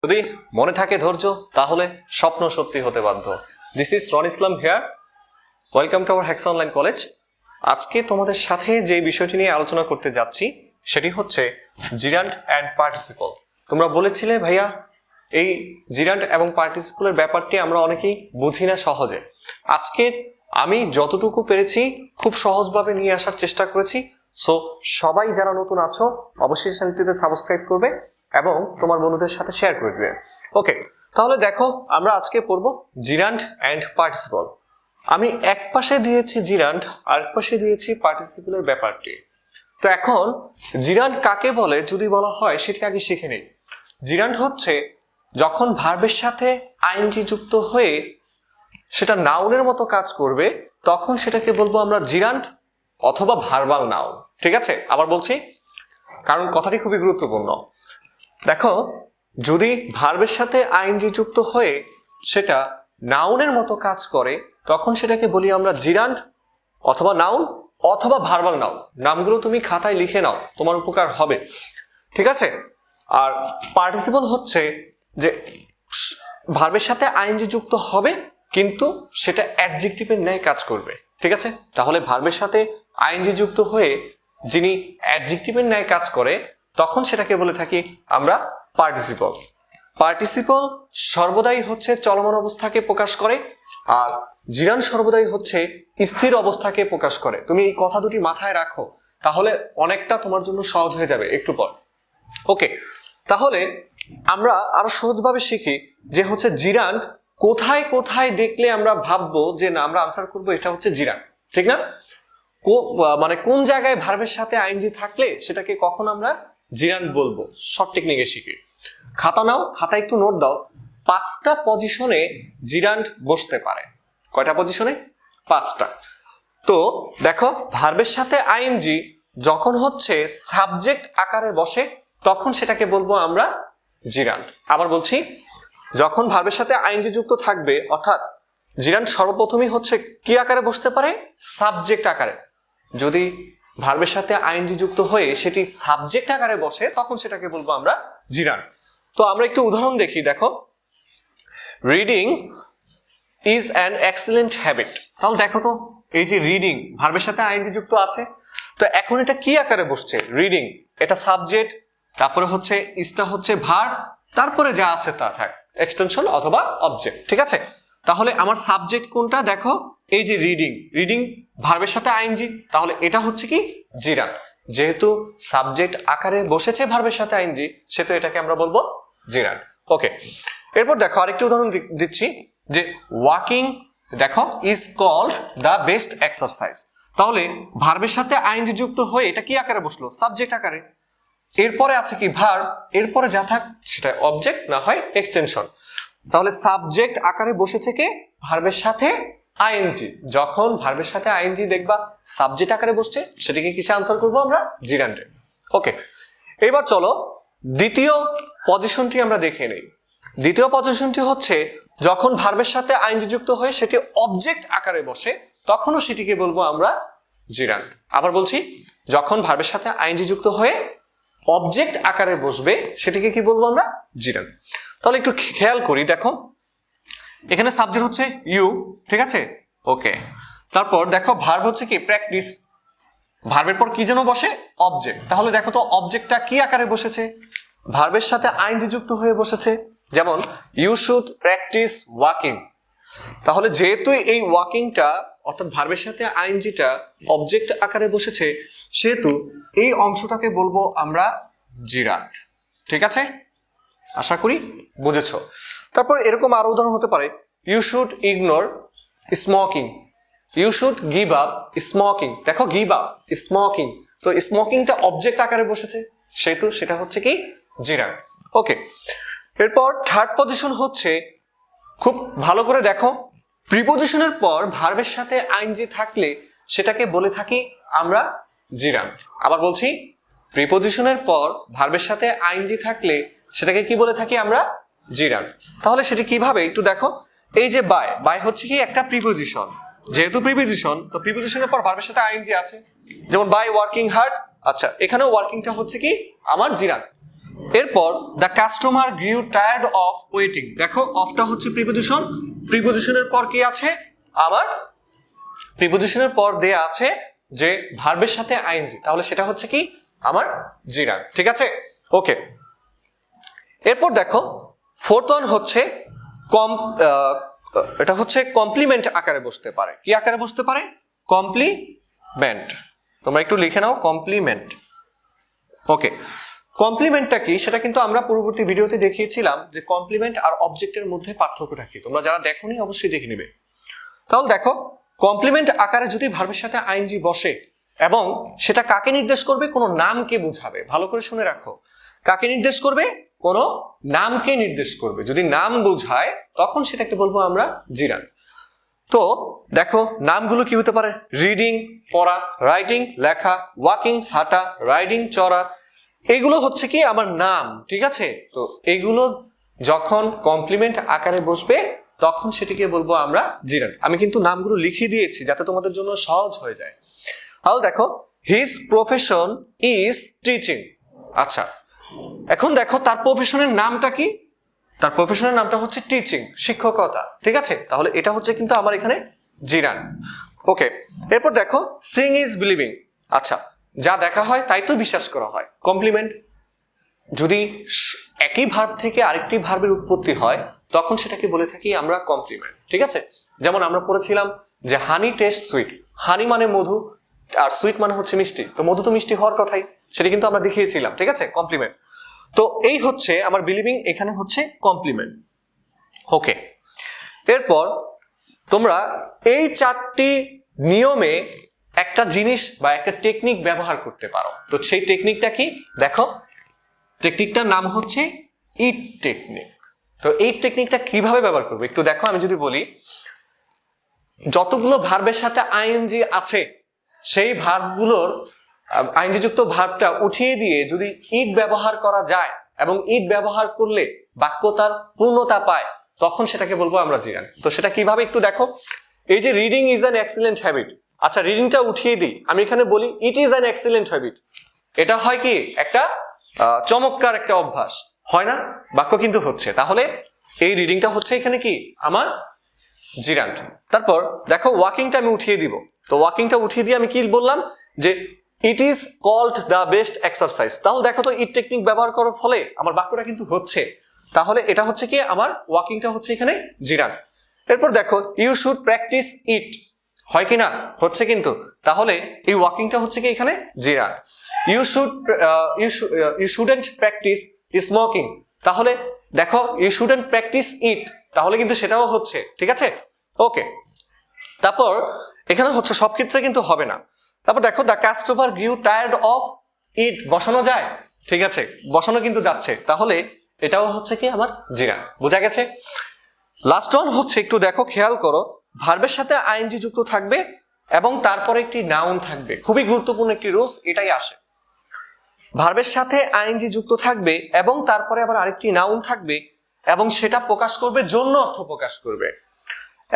যদি মনে থাকে ধৈর্য তাহলে স্বপ্ন সত্যি হতে বাধ্য। This is Ron Islam here. Welcome to our hacks online college. আজকে তোমাদের সাথে যে বিষয়টি নিয়ে আলোচনা করতে যাচ্ছি সেটি হচ্ছে জিরান্ড অ্যান্ড পার্টিসিপল। তোমরা বলেছিলে ভাইয়া এই জিরান্ড এবং পার্টিসিপলের ব্যাপারটি আমরা অনেকেই বুঝি না সহজে। আজকে আমি যতটুকু পেরেছি খুব সহজভাবে নিয়ে আসার চেষ্টা করেছি। সো সবাই যারা নতুন আছো অবশ্যই চ্যানেলটিতে সাবস্ক্রাইব করবে এবং তোমার বন্ধুদের সাথে শেয়ার করে দিবে। ওকে, তাহলে দেখো আমরা আজকে পড়বো জিরান্ড অ্যান্ড পার্টিসিপল। আমি এক পাশে দিয়েছি জিরান্ড আর এক পাশে দিয়েছি পার্টিসিপলের ব্যাপারটি। তো এখন জিরান্ড কাকে বলে যদি বলা হয় সেটি আগে শিখে নেই। জিরান্ড হচ্ছে যখন ভার্বের সাথে আইএনজি যুক্ত হয়ে সেটা নাউনের মতো কাজ করবে তখন সেটাকে বলবো আমরা জিরান্ড অথবা ভার্বাল নাউন। ঠিক আছে, আবার বলছি কারণ কথাটি খুবই গুরুত্বপূর্ণ। দেখো, যদি ভার্বের সাথে আইএনজি যুক্ত হয়ে সেটা নাউনের মতো কাজ করে তখন সেটাকে বলি আমরা জিরান্ড অথবা নাউন অথবা ভার্বাল নাউন। নামগুলো তুমি খাতায় লিখে নাও, তোমার উপকার হবে। ঠিক আছে, আর পার্টিসিপল হচ্ছে যে ভার্বের সাথে আইএনজি যুক্ত হবে কিন্তু সেটা অ্যাডজেক্টিভের ন্যায় কাজ করবে। ঠিক আছে, তাহলে ভার্বের সাথে আইএনজি যুক্ত হয়ে যিনি অ্যাডজেক্টিভের ন্যায় কাজ করে তখন সেটাকে বলে থাকি আমরা পার্টিসিপল। পার্টিসিপল সর্বদাই হচ্ছে চলমান অবস্থাকে প্রকাশ করে আর জিরান্ড সর্বদাই হচ্ছে স্থির অবস্থাকে প্রকাশ করে। তুমি এই কথা দুটি মাথায় রাখো, তাহলে অনেকটা তোমার জন্য সহজ হয়ে যাবে একটু পর। ওকে, তাহলে আমরা আরো সহজভাবে শিখি যে হচ্ছে জিরান্ড কোথায় কোথায় দেখলে আমরা ভাববো যে না আমরা আনসার করবো এটা হচ্ছে জিরান্ড। ঠিক না? মানে কোন জায়গায় ভার্বের সাথে আইএনজি থাকলে সেটাকে কখন আমরা জিরান্ড বলবো, শর্ট টেকনিকে শিখি। খাতা নাও, খাতা একটু নোট দাও। 5টা পজিশনে জিরান্ড বসতে পারে। কয়টা পজিশনে? 5টা। তো দেখো, ভার্বের সাথে আইএনজি যখন হচ্ছে সাবজেক্ট আকারে বসে তখন সেটাকে বলবো আমরা জিরান্ড। আবার বলছি, যখন ভার্বের সাথে আইএনজি যুক্ত থাকবে অর্থাৎ জিরান্ড সর্বপ্রথমই হচ্ছে কি আকারে বসতে পারে? সাবজেক্ট আকারে। যদি ভার্বের সাথে আইএনজি যুক্ত হয়ে সেটি সাবজেক্ট আকারে বসে তখন সেটাকে বলবো আমরা জিরান্ড। তো আমরা একটু উদাহরণ দেখি। দেখো, reading is an excellent habit. তাহলে দেখো তো, এই যে রিডিং ভার্বের সাথে আইএনজি যুক্ত আছে, তো এখন এটা কি আকারে বসছে? রিডিং, এটা সাবজেক্ট, তারপরে হচ্ছে ইজটা হচ্ছে ভার্ব, তারপরে যা আছে তা থাক, এক্সটেনশন অথবা অবজেক্ট। ঠিক আছে, তাহলে আমার সাবজেক্ট কোনটা? দেখো, এই যে রিডিং, রিডিং ভার্বের সাথে আইএনজি, তাহলে এটা হচ্ছে কি জিরান্ড। যেহেতু সাবজেক্ট আকারে বসেছে ভার্বের সাথে আইএনজি সেহেতু এটাকে আমরা বলবো জিরান্ড। ওকে, এরপর দেখো আরেকটি উদাহরণ দিচ্ছি যে ওয়াকিং দেখো is called the best exercise. তাহলে ভার্বের সাথে আইএনজি যুক্ত হয়ে এটা কি আকারে বসলো? সাবজেক্ট আকারে। এরপরে আছে কি ভার্ব, এরপরে যা থাক সেটা অবজেক্ট না হয় এক্সটেনশন। তাহলে সাবজেক্ট আকারে বসেছে কে? ভার্বের সাথে আইএনজি। যখন ভার্বের সাথে আইএনজি দেখবা সাবজেক্ট আকারে বসছে সেটাকে কিসে আনসার করবো আমরা? জিরান্ডে। ওকে, এবার চলো দ্বিতীয় পজিশনটি আমরা দেখে নেই। দ্বিতীয় পজিশনটি হচ্ছে যখন ভার্বের সাথে আইএনজি যুক্ত হয়ে সেটি অবজেক্ট আকারে বসে তখনও সেটিকে বলবো আমরা জিরান্ড। আবার বলছি, যখন ভার্বের সাথে আইএনজি যুক্ত হয়ে অবজেক্ট আকারে বসবে সেটিকে কি বলবো আমরা? জিরান্ড। তাহলে একটু খেয়াল করি, দেখো এখানে সাবজেক্ট হচ্ছে ইউ। ঠিক আছে, ওকে, তারপর দেখো ভার্ব হচ্ছে কি প্র্যাকটিস। ভার্বের পর কি যেন বসে? অবজেক্ট। তাহলে দেখো তো অবজেক্টটা কি আকারে বসেছে? ভার্বের সাথে আইএনজি যুক্ত হয়ে বসেছে। যেমন ইউ শুড প্র্যাকটিস ওয়াকিং। তাহলে যেহেতু এই ওয়াকিংটা অর্থাৎ ভার্বের সাথে আইএনজিটা অবজেক্ট আকারে বসেছে সেহেতু এই অংশটাকে বলবো আমরা জিরান্ড। ঠিক আছে, আশা করি বুঝেছো। তারপর এরকম আরো উদাহরণ হতে পারে, you should ignore smoking. You should give up smoking. দেখো গিভ আপ স্মোকিং, তো স্মোকিংটা অবজেক্ট আকারে বসেছে সেহেতু সেটা হচ্ছে কি জিরান্ড। ওকে, এরপর থার্ড পজিশন হচ্ছে, খুব ভালো করে দেখো, প্রিপজিশনের পর ভার্বের সাথে আইএনজি থাকলে সেটাকে বলে থাকি আমরা জিরান্ড। আবার বলছি, প্রিপজিশনের পর ভার্বের সাথে আইএনজি থাকলে সেটাকে কি বলে থাকি আমরা? জিরান্ড। তাহলে সেটা কিভাবে একটু দেখো, এই যে বাই, বাই হচ্ছে কি একটা প্রিপজিশন। যেহেতু প্রিপজিশন, তো প্রিপজিশনের পর ভার্বের সাথে আইএনজি আছে, যেমন বাই ওয়ার্কিং হার্ড। আচ্ছা, এখানেও ওয়ার্কিংটা হচ্ছে কি আমার জিরান্ড। এরপর the customer গ্রিউ tired of waiting. দেখো অফটা হচ্ছে প্রিপোজিশন, প্রিপোজিশনের পর কি আছে আমার, প্রিপোজিশনের পর দেয়া আছে যে ভার্বের সাথে আইএনজি, তাহলে সেটা হচ্ছে কি আমার জিরান। ঠিক আছে, ওকে। এরপর দেখো ফোর্থ ওয়ান হচ্ছে এটা হচ্ছে কমপ্লিমেন্ট আকারে বসতে পারে। কি আকারে বসতে পারে? কমপ্লিমেন্ট। তোমরা একটু লিখে নাও কমপ্লিমেন্ট। ওকে, কমপ্লিমেন্টটা কি সেটা কিন্তু আমরা পূর্ববর্তী ভিডিওতে দেখিয়েছিলাম যে কমপ্লিমেন্ট আর অবজেক্টের মধ্যে পার্থক্যটা কি, তোমরা যারা দেখোনি অবশ্যই দেখে নিবে। তাহলে দেখো কমপ্লিমেন্ট আকারে যদি ভার্বের সাথে আইএনজি বসে এবং সেটা কাকে নির্দেশ করবে? কোনো নামকে বোঝাবে। ভালো করে শুনে রাখো, কাকে নির্দেশ করবে? কোনো নামকে নির্দেশ করবে। যদি নাম বোঝায় তখন সেটাকে বলবো আমরা জিরান। তো দেখো নামগুলো কি হতে পারে? রিডিং পড়া, রাইটিং লেখা, ওয়াকিং হাঁটা, রাইডিং চড়া, এগুলো হচ্ছে কি আমার নাম। ঠিক আছে, তো এগুলো যখন কমপ্লিমেন্ট আকারে বসবে তখন সেটিকে বলবো আমরা জিরান। আমি কিন্তু নামগুলো লিখে দিয়েছি যাতে তোমাদের জন্য সহজ হয়ে যায়। তাহলে দেখো হিজ প্রফেশন ইজ টিচিং। আচ্ছা, এখন দেখো তার প্রফেশনের নামটা কি? তার প্রফেশনের নামটা হচ্ছে টিচিং, শিক্ষকতা। ঠিক আছে, তাহলে এটা হচ্ছে কিন্তু আমার এখানে জিরান। ওকে, এরপর দেখো সিং ইজ বিলিভিং। আচ্ছা, যা দেখা হয় তাই তো বিশ্বাস করা হয়। কমপ্লিমেন্ট যদি একই ভার্ব থেকে আরেকটি ভার্বের উৎপত্তি হয় তখন সেটাকে বলে থাকি আমরা কমপ্লিমেন্ট। ঠিক আছে, যেমন আমরা পড়েছিলাম যে হানি টেস্ট সুইট। হানি মানে মধু আর সুইট মানে হচ্ছে মিষ্টি, তো মধু তো মিষ্টি হওয়ার কথাই, সেটা কিন্তু আমরা দেখিয়েছিলাম। ঠিক আছে, কমপ্লিমেন্ট। তো এই হচ্ছে আমার বিলিভিং, এখানে হচ্ছে কমপ্লিমেন্ট। ওকে, এরপর তোমরা এই চারটি নিয়মে একটা জিনিস বা একটা টেকনিক ব্যবহার করতে পারো। তো সেই টেকনিকটা কি? দেখো টেকনিকটার নাম হচ্ছে ইট টেকনিক। তো এই টেকনিকটা কিভাবে ব্যবহার করবে একটু দেখো। আমি যদি বলি যতগুলো ভার্বের সাথে আইএনজি আছে সেই ভার্বগুলোর আইএনজি যুক্ত ভার্বটা উঠিয়ে দিয়ে যদি ইট ব্যবহার করা যায় এবং ইট ব্যবহার করলে বাক্য তার পূর্ণতা পায় তখন সেটাকে বলবো আমরা জিরান। তো সেটা কিভাবে একটু দেখো। এই যে reading is an excellent habit. আচ্ছা, রিডিংটা উঠিয়ে দিই, আমি এখানে বলি it is an excellent habit. এটা হয় কি একটা চমৎকার একটা অভ্যাস, হয় না? বাক্য কিন্তু হচ্ছে, তাহলে এই রিডিংটা হচ্ছে এখানে কি আমার জিরান। তারপর দেখো ওয়াকিংটা আমি উঠিয়ে দিব। তো ওয়াকিংটা উঠিয়ে দিয়ে আমি কি বললাম যে it is called the best exercise. তাহলে দেখো তো ইট টেকনিক ব্যবহার করার ফলে আমার বাক্যটা কিন্তু হচ্ছে, তাহলে এটা হচ্ছে কি আমার ওয়াকিংটা হচ্ছে এখানে জিরান। এরপর দেখো ইউ শুড প্র্যাকটিস ইট, হয় কি না? হচ্ছে কিন্তু, তাহলে এই ওয়াকিংটা হচ্ছে কি এখানে জিরান। ইউ শুডেন্ট প্র্যাকটিস স্মোকিং, তাহলে দেখো ইউ শুডেন্ট প্র্যাকটিস ইট, তাহলে কিন্তু সেটাও হচ্ছে। ঠিক আছে, ওকে। তারপর এখানে হচ্ছে সব ক্ষেত্রে কিন্তু হবে না। তারপর দেখো the customer গ্রিউ tired of it, বসানো যায়? ঠিক আছে, বসানো কিন্তু যাচ্ছে, তাহলে এটাও হচ্ছে কি আমার জিরান। বোঝা গেছে? লাস্ট ওয়ান হচ্ছে একটু দেখো, খেয়াল করো, ভার্বের সাথে আইএনজি যুক্ত থাকবে এবং তারপরে একটি নাউন থাকবে। খুবই গুরুত্বপূর্ণ একটি রুলস এটাই আসে। ভার্বের সাথে আইএনজি যুক্ত থাকবে এবং তারপরে আবার আরেকটি নাউন থাকবে এবং সেটা প্রকাশ করবে, জন্য অর্থ প্রকাশ করবে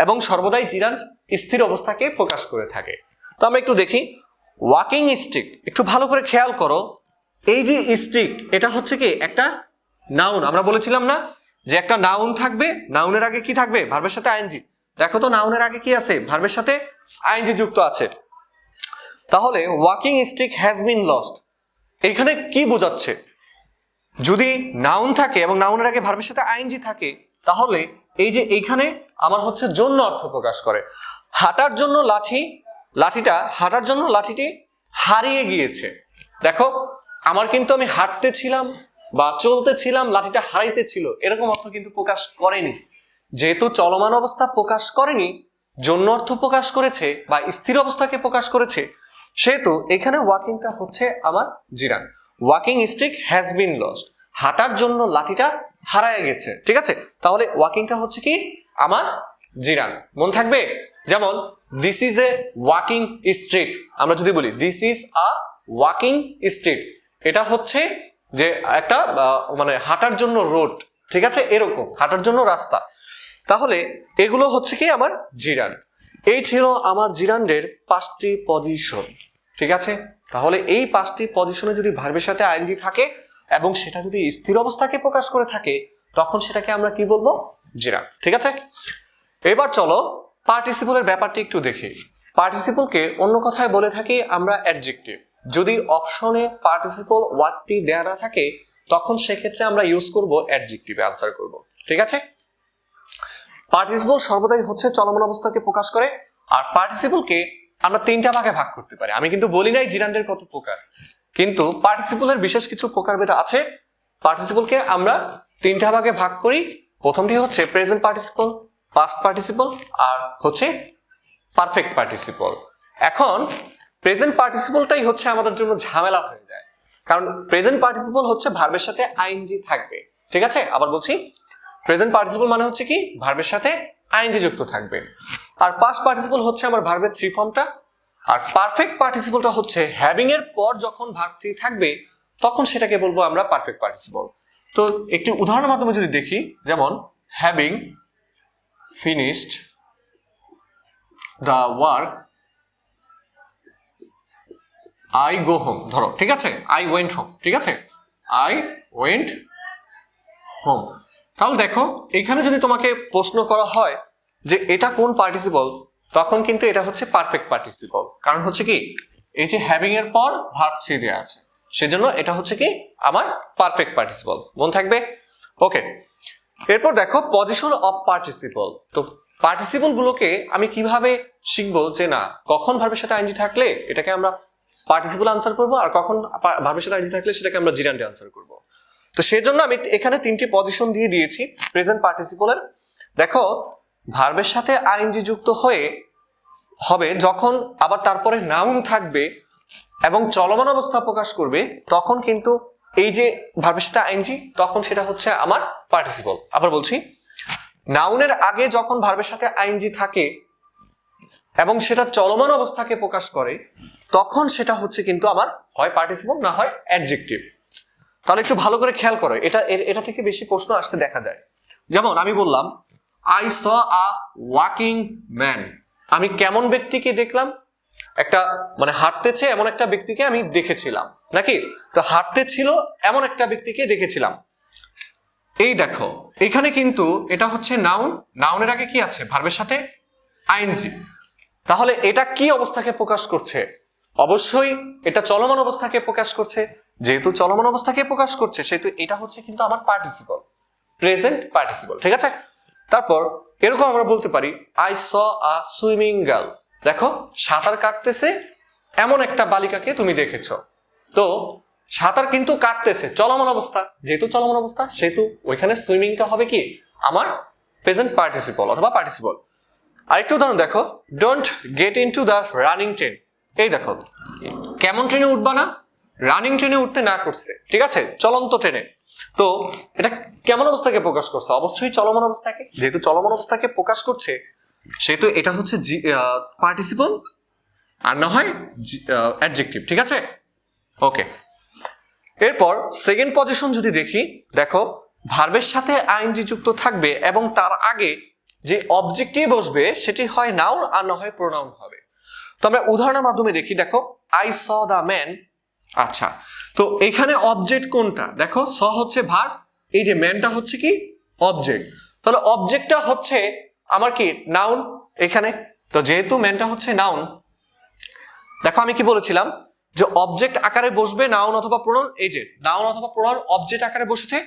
এবং সর্বদাই জিরান স্থির অবস্থাকে প্রকাশ করে থাকে। তো আমরা একটু দেখি ওয়াকিং স্টিক, একটু ভালো করে খেয়াল করো। এই যে স্টিক, এটা হচ্ছে কি একটা নাউন। আমরা বলেছিলাম না যে একটা নাউন থাকবে, নাউনের আগে কি থাকবে? ভার্বের সাথে আইএনজি। দেখো তো নাউনের আগে কি আছে? ভার্বের সাথে আইএনজি যুক্ত আছে। তাহলে walking stick has been lost, এখানে কি বোঝাচ্ছে? যদি নাউন থাকে এবং নাউনের আগে ভার্বের সাথে আইএনজি থাকে তাহলে এই যে এইখানে আমার হচ্ছে জন্য অর্থ প্রকাশ করে। হাঁটার জন্য হাঁটার জন্য লাঠিটি হারিয়ে গিয়েছে। দেখো আমার কিন্তু আমি হাঁটতে ছিলাম বা চলতে ছিলাম, লাঠিটা হারাইতে ছিল, এরকম অর্থ কিন্তু প্রকাশ করেনি। যেহেতু চলমান অবস্থা প্রকাশ করেনি, জন্য অর্থ প্রকাশ করেছে বা স্থির অবস্থাকে প্রকাশ করেছে, সেহেতু এখানে ওয়াকিংটা হচ্ছে আমার জিরান। Walking stick has been lost, হাঁটার জন্য লাঠিটা হারায় গেছে। ঠিক আছে, তাহলে ওয়াকিংটা হচ্ছে কি আমার জিরান। মন থাকবে? যেমন this is a walking street, আমরা যদি বলি this is a walking street, এটা হচ্ছে যে একটা মানে হাঁটার জন্য রোড। ঠিক আছে, এরকম হাঁটার জন্য রাস্তা। তাহলে এগুলো হচ্ছে কি আমার জিরান। এই ছিল আমার জিরানের 5টি পজিশন। ঠিক আছে, তাহলে এই 5টি পজিশনে যদি ভার্বের সাথে আইএনজি থাকে এবং সেটা যদি স্থির অবস্থাকে প্রকাশ করে থাকে তখন সেটাকে আমরা কি বলবো? জিরান্ড। ঠিক আছে, এবার চলো পার্টিসিপলের ব্যাপারটি একটু দেখি। পার্টিসিপলকে অন্য কথায় বলে থাকি আমরা অ্যাডজেক্টিভ। যদি অপশনে পার্টিসিপল ওয়ার্ডটি দেয়া না থাকে তখন সেক্ষেত্রে আমরা ইউজ করব অ্যাডজেক্টিভে আনসার করব। ঠিক আছে, পার্টিসিপল সর্বদাই হচ্ছে চলমান অবস্থাকে প্রকাশ করে। আর পার্টিসিপলকে আমরা তিনটা ভাগে ভাগ করতে পারি। আমি কিন্তু বলি নাই জিরান্ডের কত প্রকার, কিন্তু পার্টিসিপলের বিশেষ কিছু প্রকারভেদ আছে। পার্টিসিপলকে আমরা তিনটা ভাগে ভাগ করি। প্রথমটি হচ্ছে প্রেজেন্ট পার্টিসিপল, পাস্ট পার্টিসিপল আর হচ্ছে পারফেক্ট পার্টিসিপল। এখন প্রেজেন্ট পার্টিসিপলটাই হচ্ছে আমাদের জন্য ঝামেলা হয়ে যায়, কারণ প্রেজেন্ট পার্টিসিপল হচ্ছে ভার্বের সাথে আইএনজি থাকবে। ঠিক আছে, আবার বলছি, প্রেজেন্ট পার্টিসিপল মানে হচ্ছে কি ভার্বের সাথে আইএনজি যুক্ত থাকবে। আর পাস্ট পার্টিসিপল হচ্ছে আমার ভার্বের থ্রি ফর্মটা। আর পারফেক্ট পার্টিসিপলটা হচ্ছে হ্যাভিং এর পর যখন ভার্ব থ্রি থাকবে তখন সেটাকে বলবো আমরা পারফেক্ট পার্টিসিপল। তো একটি উদাহরণের মাধ্যমে যদি দেখি, যেমন having finished the work I go home, ধরো। ঠিক আছে, আই ওয়েন্ট হোম। ঠিক আছে, আই ওয়েন্ট হোম। তাহলে দেখো এখানে যদি তোমাকে প্রশ্ন করা হয় যে এটা কোন পার্টিসিপল, তখন কিন্তু এটা হচ্ছে পারফেক্ট পার্টিসিপল। কারণ হচ্ছে কি এই যে হ্যাভিং এর পর ভার্ব থ্রি দেওয়া আছে, সেজন্য এটা হচ্ছে কি আমার পারফেক্ট পার্টিসিপল। মন থাকবে? ওকে, এরপর দেখো পজিশন অফ পার্টিসিপল। তো পার্টিসিপল গুলোকে আমি কিভাবে শিখবো যে না কখন ভার্বের সাথে আইএনজি থাকলে এটাকে আমরা পার্টিসিপল আনসার করব, আর কখন ভার্বের সাথে আইএনজি থাকলে সেটাকে আমরা জিরান্ডে আনসার করব। তো সেজন্য আমি এখানে তিনটি পজিশন দিয়ে দিয়েছি প্রেজেন্ট পার্টিসিপলের। দেখো ভার্বের সাথে আইএনজি যুক্ত হয়ে হবে যখন আবার তারপরে নাউন থাকবে এবং চলমান অবস্থা প্রকাশ করবে, তখন কিন্তু এই যে ভার্বের সাথে আইএনজি তখন সেটা হচ্ছে আমার পার্টিসিপল। আবার বলছি, নাউনের আগে যখন ভার্বের সাথে আইএনজি থাকে এবং সেটা চলমান অবস্থাকে প্রকাশ করে তখন সেটা হচ্ছে কিন্তু আমার হয় পার্টিসিপল না হয় অ্যাডজেক্টিভ। তাহলে একটু ভালো করে খেয়াল করো, এটা থেকে বেশি প্রশ্ন আসতে দেখা যায়। যেমন আমি বললাম I saw a walking man, আমি কেমন ব্যক্তিকে দেখলাম? একটা মানে হাঁটতেছে এমন একটা ব্যক্তিকে আমি দেখেছিলাম, নাকি? তো হাঁটতে ছিল এমন একটা ব্যক্তিকে দেখেছিলাম। এই দেখো এখানে কিন্তু এটা হচ্ছে নাউন, নাউনের আগে কি আছে? ভার্বের সাথে আইএনজি। তাহলে এটা কি অবস্থাকে প্রকাশ করছে? অবশ্যই এটা চলমান অবস্থাকে প্রকাশ করছে। যেহেতু চলমান অবস্থাকে প্রকাশ করছে সেহেতু এটা হচ্ছে কিন্তু আমার পার্টিসিপল, প্রেজেন্ট পার্টিসিপল। ঠিক আছে, তারপর এরকম আমরা বলতে পারি I saw a swimming girl, দেখো সাঁতার কাটতেছে এমন একটা বালিকাকে তুমি দেখেছো। তো সাঁতার কিন্তু কাটতেছে চলমান অবস্থা, যেহেতু চলমান অবস্থা সেহেতু ওইখানে সুইমিংটা হবে কি আমার প্রেজেন্ট পার্টিসিপল অথবা পার্টিসিপল। আরেকটু উদাহরণ দেখো, don't get into the running train. এই দেখো কেমন ট্রেনে উঠবা না? রানিং ট্রেনে উঠতে না করছে। ঠিক আছে, চলন্ত ট্রেনে। তো এটা কেমন অবস্থাকে প্রকাশ করছে? অবশ্যই চলমান অবস্থাকে। যেহেতু চলমান অবস্থাকে প্রকাশ করছে সেহেতু এটা হচ্ছে পার্টিসিপল আর না হয় অ্যাডজেক্টিভ। ঠিক আছে, ওকে। এরপর সেকেন্ড পজিশন যদি দেখি, দেখো ভার্বের সাথে আইএনজি যুক্ত থাকবে এবং তার আগে যে অবজেক্টই বসবে সেটি হয় নাউন আর না হয় প্রোনাউন হবে। তো আমরা উদাহরণের মাধ্যমে দেখি, দেখো আই স দ্য ম্যান। আচ্ছা, তো এখানে অবজেক্ট কোনটা? দেখো স হচ্ছে ভার্ব, এই যে ম্যানটা হচ্ছে কি অবজেক্ট। তাহলে অবজেক্টটা হচ্ছে আমার কি নাউন এখানে। তো যেহেতু ম্যানটা হচ্ছে নাউন, দেখো আমি কি বলেছিলাম যে অবজেক্ট আকারে বসবে নাউন অথবা প্রোনাউন। এই যে নাউন অথবা প্রোনাউন অবজেক্ট আকারে বসেছে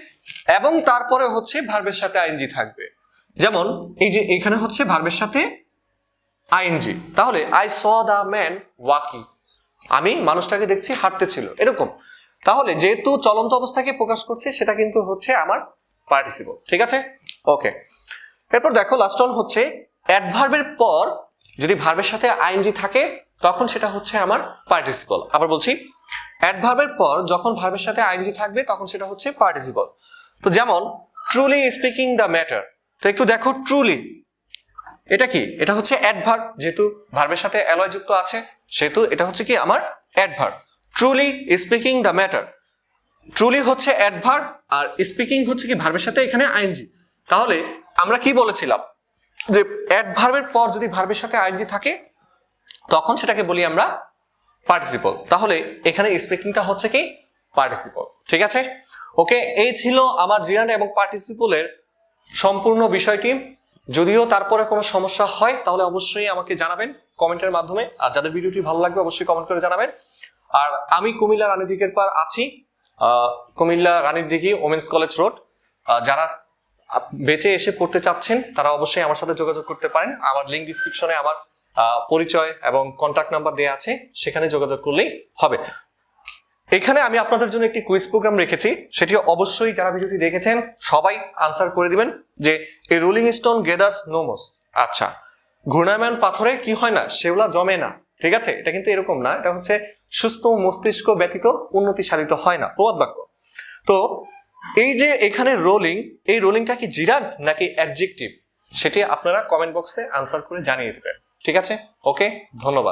এবং তারপরে হচ্ছে ভার্বের সাথে আইএনজি থাকবে। যেমন এই যে এখানে হচ্ছে ভার্বের সাথে আইএনজি, তাহলে I saw the man walking, আমি মানুষটাকে দেখছি হাঁটতে ছিল, এরকম। তাহলে যেহেতু চলন্ত অবস্থাকে প্রকাশ করছে সেটা কিন্তু হচ্ছে আমার পার্টিসিপল। ঠিক আছে, ওকে। এরপর দেখো লাস্ট ওয়ান হচ্ছে অ্যাডভার্বের পর যদি ভার্বের সাথে আইএনজি থাকে তখন সেটা হচ্ছে আমার পার্টিসিপল। আবার বলছি, অ্যাডভার্বের পর যখন ভার্বের সাথে আইএনজি থাকবে তখন সেটা হচ্ছে পার্টিসিপল। তো যেমন ট্রুলি স্পিকিং দ্য ম্যাটার। তো একটু দেখো ট্রুলি এটা কি? এটা হচ্ছে অ্যাডভার্ব, যেহেতু ভার্বের সাথে অ্যালয় যুক্ত আছে সেহেতু এটা হচ্ছে কি আমার adverb. Truly speaking the matter, truly হচ্ছে অ্যাডভার্ব আর স্পিকিং হচ্ছে কি ভার্বের সাথে এখানে আইএনজি। তাহলে আমরা কি বলেছিলাম যে অ্যাডভার্বের পর যদি ভার্বের সাথে আইএনজি থাকে তখন সেটাকে বলি আমরা পার্টিসিপল। তাহলে এখানে স্পিকিংটা হচ্ছে কি পার্টিসিপল। ঠিক আছে, ওকে, এই ছিল আমার জিরান্ড এবং পার্টিসিপলের সম্পূর্ণ বিষয়টি। যদিও তারপরে কোনো সমস্যা হয় তাহলে অবশ্যই আমাকে জানাবেন কমেন্টের মাধ্যমে, আর যাদের ভিডিওটি ভালো লাগবে অবশ্যই কমেন্ট করে জানাবেন। আর আমি কুমিল্লা রানীর দিকের পার আছি, কুমিল্লা রানীর দিঘি ওমেন্স কলেজ রোড। যারা বেঁচে এসে পড়তে চাচ্ছেন তারা অবশ্যই আমার সাথে যোগাযোগ করতে পারেন। আমার লিঙ্ক ডিসক্রিপশনে আমার পরিচয় এবং কন্ট্যাক্ট নাম্বার দেওয়া আছে, সেখানে যোগাযোগ করলেই হবে। এখানে আমি আপনাদের জন্য একটি কুইজ প্রোগ্রাম রেখেছি, সেটি অবশ্যই যারা ভিডিওটি দেখেছেন সবাই আনসার করে দিবেন যে এই রোলিং স্টোন গেদার্স নো মোস। আচ্ছা, ঘূর্ণায়মান পাথরে কি হয় না, সেগুলা জমে না, ঠিক আছে? এটা কিন্তু এরকম না, এটা হচ্ছে সুস্থ মস্তিষ্ক ব্যতীত উন্নতি সাধিত হয় না, প্রবাদ বাক্য। তো এই যে এখানে রোলিং, এই রোলিংটা কি জিরান্ড নাকি অ্যাডজেক্টিভ, সেটি আপনারা কমেন্ট বক্সে আনসার করে জানিয়ে দেবেন, ঠিক আছে? ওকে, ধন্যবাদ।